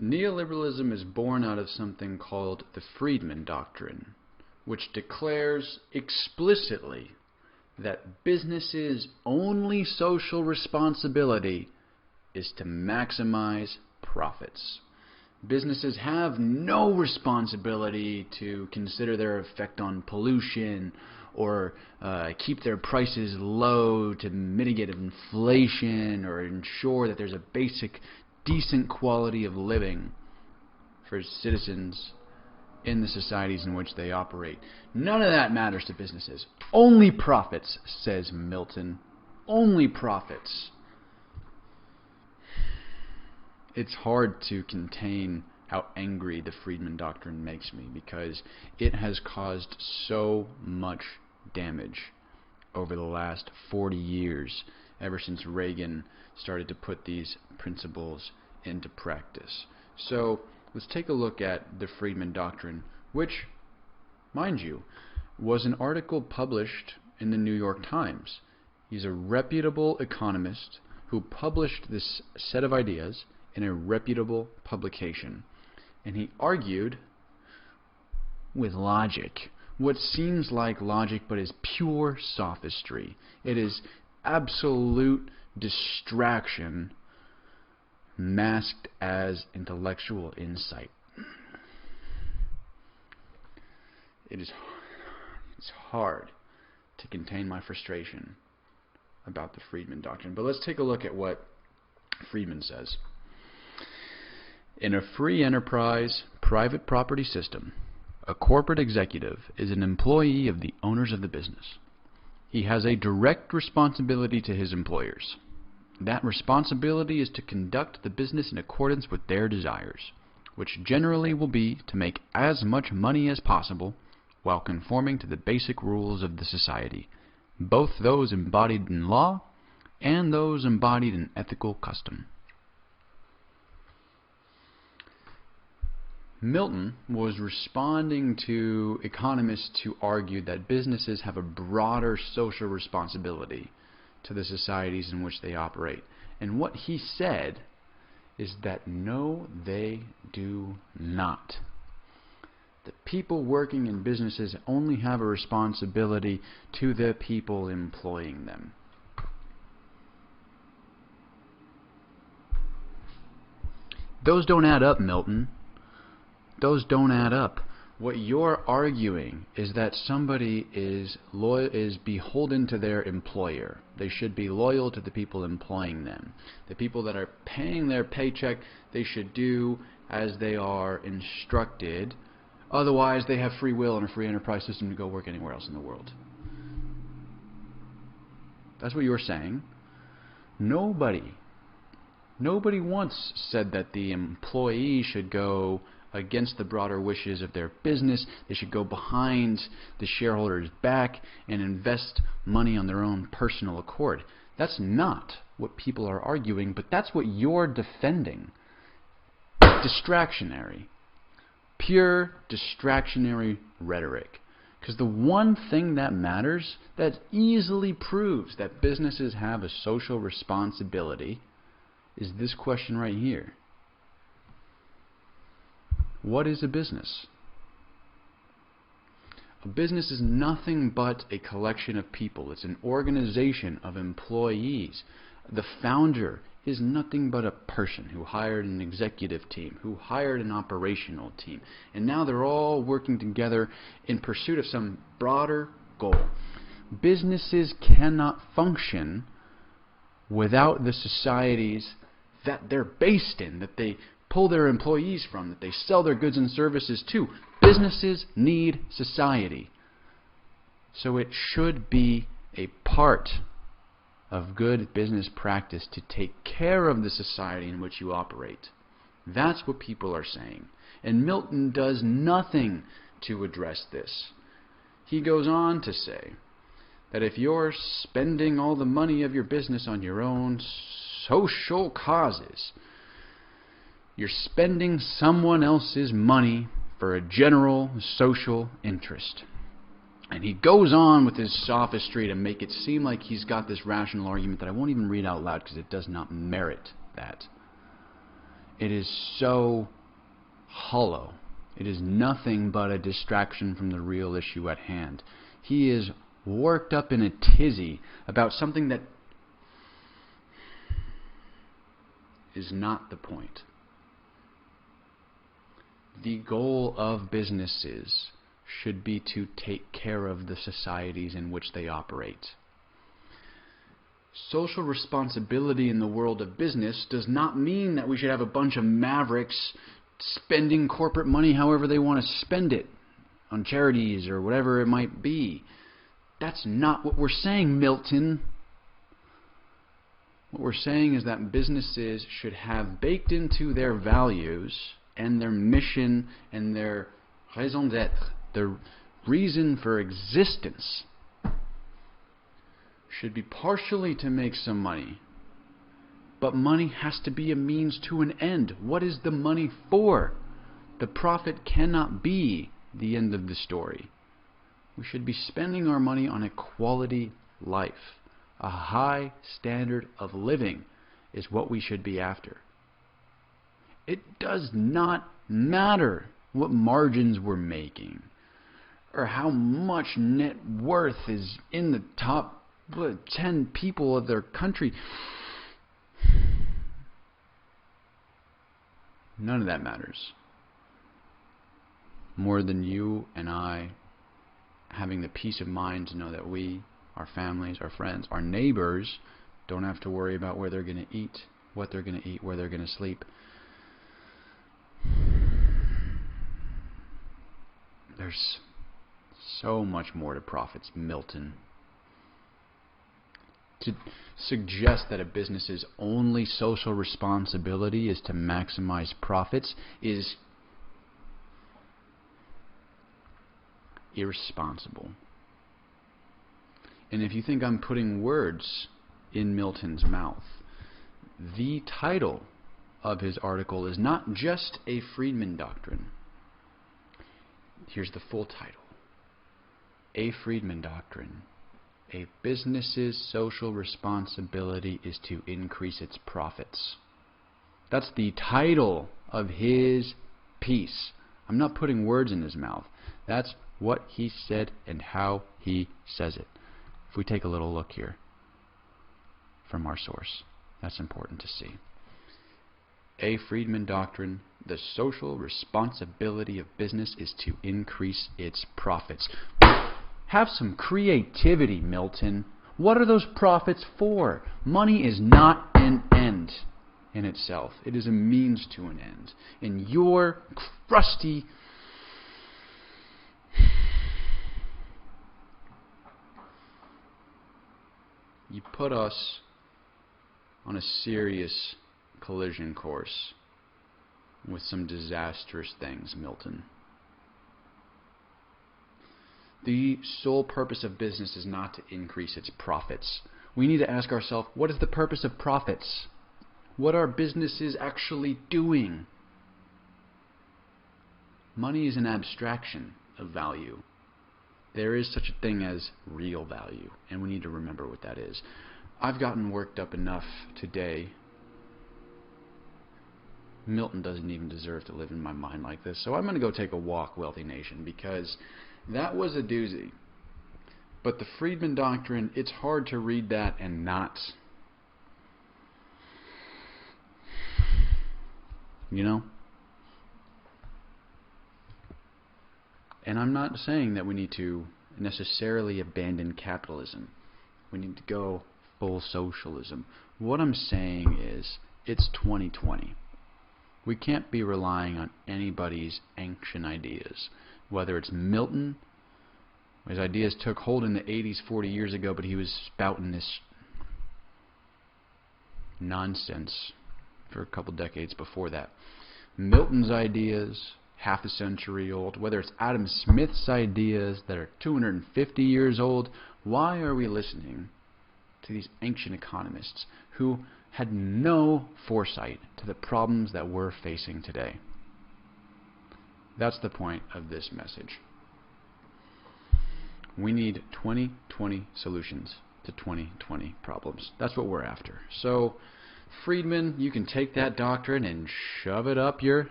Neoliberalism is born out of something called the Friedman Doctrine, which declares explicitly that businesses' only social responsibility is to maximize profits. Businesses have no responsibility to consider their effect on pollution or keep their prices low to mitigate inflation or ensure that there's a basic decent quality of living for citizens in the societies in which they operate. None of that matters to businesses. Only profits, says Milton. Only profits. It's hard to contain how angry the Friedman Doctrine makes me because it has caused so much damage over the last 40 years, ever since Reagan started to put these principles into practice. So let's take a look at the Friedman Doctrine, which, mind you, was an article published in the New York Times. He's a reputable economist who published this set of ideas in a reputable publication. And he argued with logic, what seems like logic but is pure sophistry. It is absolute distraction masked as intellectual insight. It's hard to contain my frustration about the Friedman Doctrine. But let's take a look at what Friedman says. In a free enterprise, private property system, a corporate executive is an employee of the owners of the business. He has a direct responsibility to his employers. That responsibility is to conduct the business in accordance with their desires, which generally will be to make as much money as possible while conforming to the basic rules of the society, both those embodied in law and those embodied in ethical custom. Milton was responding to economists who argued that businesses have a broader social responsibility to the societies in which they operate. And what he said is that no, they do not. The people working in businesses only have a responsibility to the people employing them. Those don't add up, Milton. Those don't add up. What you're arguing is that somebody is beholden to their employer. They should be loyal to the people employing them. The people that are paying their paycheck, they should do as they are instructed. Otherwise, they have free will and a free enterprise system to go work anywhere else in the world. That's what you're saying. Nobody once said that the employee should go against the broader wishes of their business. They should go behind the shareholders' back and invest money on their own personal accord. That's not what people are arguing, but that's what you're defending. Distractionary. Pure distractionary rhetoric. Because the one thing that matters, that easily proves that businesses have a social responsibility, is this question right here. What is a business? A business is nothing but a collection of people. It's an organization of employees. The founder is nothing but a person who hired an executive team, who hired an operational team, and now they're all working together in pursuit of some broader goal. Businesses cannot function without the societies that they're based in, that they pull their employees from, that they sell their goods and services to. Businesses need society. So it should be a part of good business practice to take care of the society in which you operate. That's what people are saying. And Milton does nothing to address this. He goes on to say that if you're spending all the money of your business on your own social causes, you're spending someone else's money for a general social interest. And he goes on with his sophistry to make it seem like he's got this rational argument that I won't even read out loud because it does not merit that. It is so hollow. It is nothing but a distraction from the real issue at hand. He is worked up in a tizzy about something that is not the point. The goal of businesses should be to take care of the societies in which they operate. Social responsibility in the world of business does not mean that we should have a bunch of mavericks spending corporate money however they want to spend it, on charities or whatever it might be. That's not what we're saying, Milton. What we're saying is that businesses should have baked into their values and their mission and their raison d'être, their reason for existence, should be partially to make some money. But money has to be a means to an end. What is the money for? The profit cannot be the end of the story. We should be spending our money on a quality life. A high standard of living is what we should be after. It does not matter what margins we're making or how much net worth is in the top 10 people of their country. None of that matters. More than you and I having the peace of mind to know that we, our families, our friends, our neighbors don't have to worry about where they're going to eat, what they're going to eat, where they're going to sleep. There's so much more to profits, Milton. To suggest that a business's only social responsibility is to maximize profits is irresponsible. And if you think I'm putting words in Milton's mouth, the title of his article is not just a Friedman Doctrine. Here's the full title. A Friedman Doctrine. A business's social responsibility is to increase its profits. That's the title of his piece. I'm not putting words in his mouth. That's what he said and how he says it. If we take a little look here from our source, that's important to see. A Friedman Doctrine, the social responsibility of business is to increase its profits. Have some creativity, Milton. What are those profits for? Money is not an end in itself. It is a means to an end. And your crusty... You put us on a serious collision course with some disastrous things, Milton. The sole purpose of business is not to increase its profits. We need to ask ourselves, what is the purpose of profits? What are businesses actually doing? Money is an abstraction of value. There is such a thing as real value, and we need to remember what that is. I've gotten worked up enough today. Milton doesn't even deserve to live in my mind like this, so I'm going to go take a walk, Wealthy Nation, because that was a doozy. But the Friedman Doctrine, it's hard to read that and not, you know? And I'm not saying that we need to necessarily abandon capitalism. We need to go full socialism. What I'm saying is, it's 2020. We can't be relying on anybody's ancient ideas. Whether it's Milton, his ideas took hold in the 80s 40 years ago, but he was spouting this nonsense for a couple decades before that. Milton's ideas, half a century old, whether it's Adam Smith's ideas that are 250 years old, why are we listening to these ancient economists who had no foresight to the problems that we're facing today? That's the point of this message. We need 2020 solutions to 2020 problems. That's what we're after. So Friedman, you can take that doctrine and shove it up your